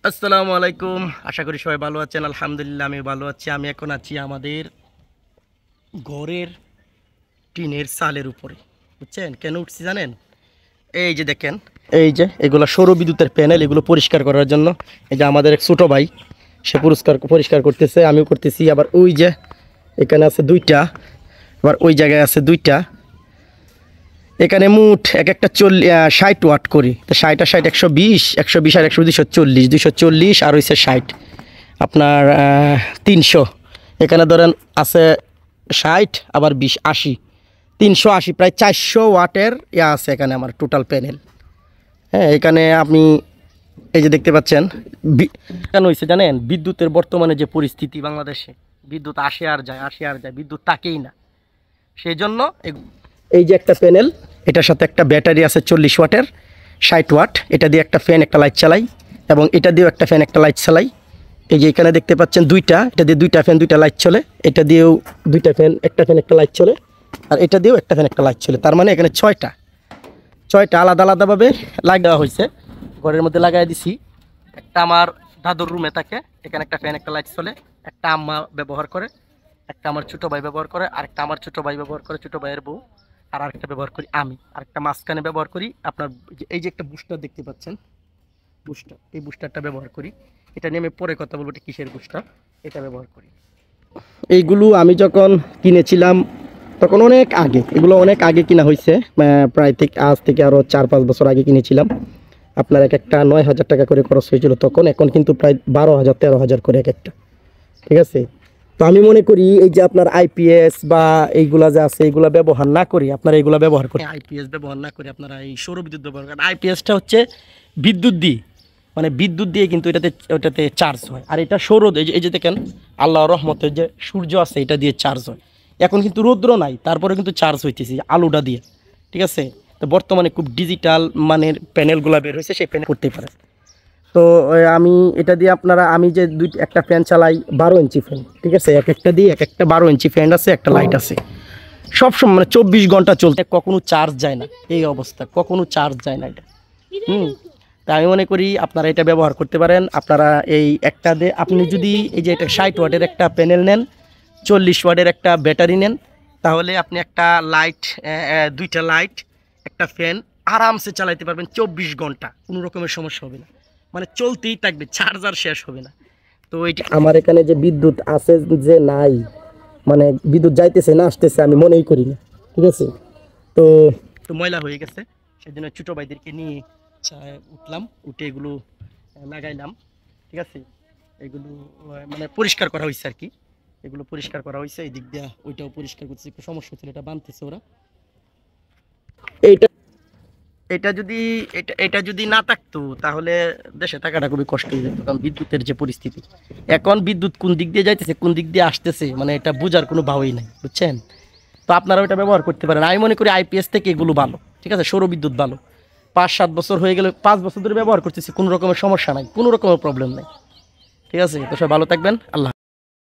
আসসালামু আলাইকুম। আশা করি সবাই ভালো আছেন। আলহামদুলিল্লাহ আমি ভালো আছি। আমি এখন আছি আমাদের ঘরের টিনের চালের উপরে। বুঝছেন কেন উঠছি জানেন? এই যে দেখেন, এই যে এগুলো সৌর বিদ্যুতের প্যানেল, এগুলো পরিষ্কার করার জন্য। এই যে আমাদের এক ছোটো ভাই, সে পরিষ্কার করতেছে, আমিও করতেছি। আবার ওই যে এখানে আছে দুইটা, আবার ওই জায়গায় আছে দুইটা। এখানে মুঠ এক একটা 60 ওয়াট করি, তো 60 আর 60 120, 120 আর 120 240 আর হয়েছে 60 আপনার 300। এখানে ধরেন আছে 60 আবার 20 80, 380, প্রায় 400 ওয়াটের আছে এখানে আমার টোটাল প্যানেল। হ্যাঁ, এখানে আপনি এই যে দেখতে পাচ্ছেন। কেন হয়েছে জানেন? বিদ্যুতের বর্তমানে যে পরিস্থিতি বাংলাদেশে, বিদ্যুৎ আসে আর যায়, বিদ্যুৎ থাকেই না। সেই জন্য এই যে একটা প্যানেল, এটার সাথে একটা ব্যাটারি আছে 40 ওয়াটের, 60 ওয়াট। এটা দিয়ে একটা ফ্যান একটা লাইট চালাই, এবং এটা দিয়েও একটা ফ্যান একটা লাইট চালাই। এই যে এখানে দেখতে পাচ্ছেন দুইটা, এটা দিয়ে দুইটা ফ্যান দুইটা লাইট চলে, এটা দিয়েও দুইটা ফ্যান একটা ফ্যান একটা লাইট চলে, আর এটা দিয়েও একটা ফ্যান একটা লাইট চলে। তার মানে এখানে ছয়টা আলাদা আলাদাভাবে লাগাই দেওয়া হয়েছে, ঘরের মধ্যে লাগাই দিছি। একটা আমার দাদুর রুমে থাকে, এখানে একটা ফ্যান একটা লাইট চলে, একটা আম্মা ব্যবহার করে, একটা আমার ছোটো ভাই ব্যবহার করে, আরেকটা আমার ছোটো ভাই ব্যবহার করে, ছোটো ভাইয়ের বউ, আর আরেকটা ব্যবহার করি আমি, আরেকটা মাঝখানে ব্যবহার করি আপনার। এই যে একটা বুস্টার দেখতে পাচ্ছেন, বুস্টার, এই বুস্টারটা ব্যবহার করি। এটা নিয়ে আমি পরে কথা বলবো, এটা কিসের বুস্টার, এটা ব্যবহার করি। এইগুলো আমি যখন কিনেছিলাম তখন অনেক আগে, এগুলো অনেক আগে কিনা হয়েছে, প্রায় আজ থেকে আরও 4-5 বছর আগে কিনেছিলাম। আপনার এক একটা 9,000 টাকা করে খরচ হয়েছিল তখন, এখন কিন্তু প্রায় 12,000-13,000 করে এক একটা। ঠিক আছে, তো আমি মনে করি এই যে আপনার আইপিএস বা এইগুলা যে আছে, এইগুলা ব্যবহার না করি, আপনারা এইগুলা ব্যবহার করেন। আইপিএস ব্যবহার না করি, আপনারা এই সৌরবিদ্যুৎ ব্যবহার করেন। আইপিএসটা হচ্ছে বিদ্যুৎ দিয়ে, মানে বিদ্যুৎ দিয়ে কিন্তু ওটাতে চার্জ হয়। আর এটা সৌর, এই যে দেখেন আল্লাহর রহমতে যে সূর্য আছে, এটা দিয়ে চার্জ হয়। এখন কিন্তু রৌদ্র নাই, তারপরে কিন্তু চার্জ হইতেছে আলোটা দিয়ে। ঠিক আছে, তো বর্তমানে খুব ডিজিটাল মানের প্যানেলগুলো বের হয়েছে, সেই প্যানেল করতে পারে। তো আমি এটা দিয়ে আমি যে একটা ফ্যান চালাই 12 ইঞ্চি ফ্যান। ঠিক আছে, এক একটা দিয়ে এক একটা 12 ইঞ্চি ফ্যান আছে, একটা লাইট আছে, সবসময় মানে 24 ঘন্টা চলতে, কখনো চার্জ যায় না। এই অবস্থা, কখনো চার্জ যায় না এটা। তা আমি মনে করি আপনারা এটা ব্যবহার করতে পারেন। আপনারা এই একটা দিয়ে আপনি যদি এই যে এটা 60 ওয়াটের একটা প্যানেল নেন, 40 ওয়াটের একটা ব্যাটারি নেন, তাহলে আপনি একটা লাইট, দুইটা লাইট, একটা ফ্যান আরামসে চালাইতে পারবেন 24 ঘন্টা, কোনো রকমের সমস্যা হবে না। মানে চলতেই থাকবে, চার্জার শেষ হবে না। তো এইটা আমার এখানে যে বিদ্যুৎ আছে যে নাই, মানে বিদ্যুৎ যাইতেছে না আসতেছে আমি মনেই করি না। ঠিক আছে, তো ময়লা হয়ে গেছে, সেজন্য ছোটো ভাইদেরকে নিয়ে উঠলাম, উঠে এগুলো লাগাইলাম। ঠিক আছে, এগুলো মানে পরিষ্কার করা হয়েছে আর কি, এগুলো পরিষ্কার করা হয়েছে। এই দিক দিয়ে ওইটাও পরিষ্কার করছে, একটু সমস্যা ছিল, এটা বানতেছে ওরা। এইটা এটা যদি না থাকতো তাহলে দেশে থাকাটা খুবই কষ্ট হয়ে যেত, কারণ বিদ্যুতের যে পরিস্থিতি এখন, বিদ্যুৎ কোন দিক দিয়ে যাইতেছে কোন দিক দিয়ে আসতেছে, মানে এটা বোঝার কোনো ভাবই নাই, বুঝছেন? তো আপনারা ওইটা ব্যবহার করতে পারেন। আমি মনে করি আইপিএস থেকে এগুলো ভালো। ঠিক আছে, সৌর বিদ্যুৎ ভালো। 5-7 বছর হয়ে গেলে, 5 বছর ধরে ব্যবহার করতেছি, কোনো রকমের সমস্যা নাই, কোনো রকমের প্রবলেম নাই। ঠিক আছে, তো সবাই ভালো থাকবেন। আল্লাহ।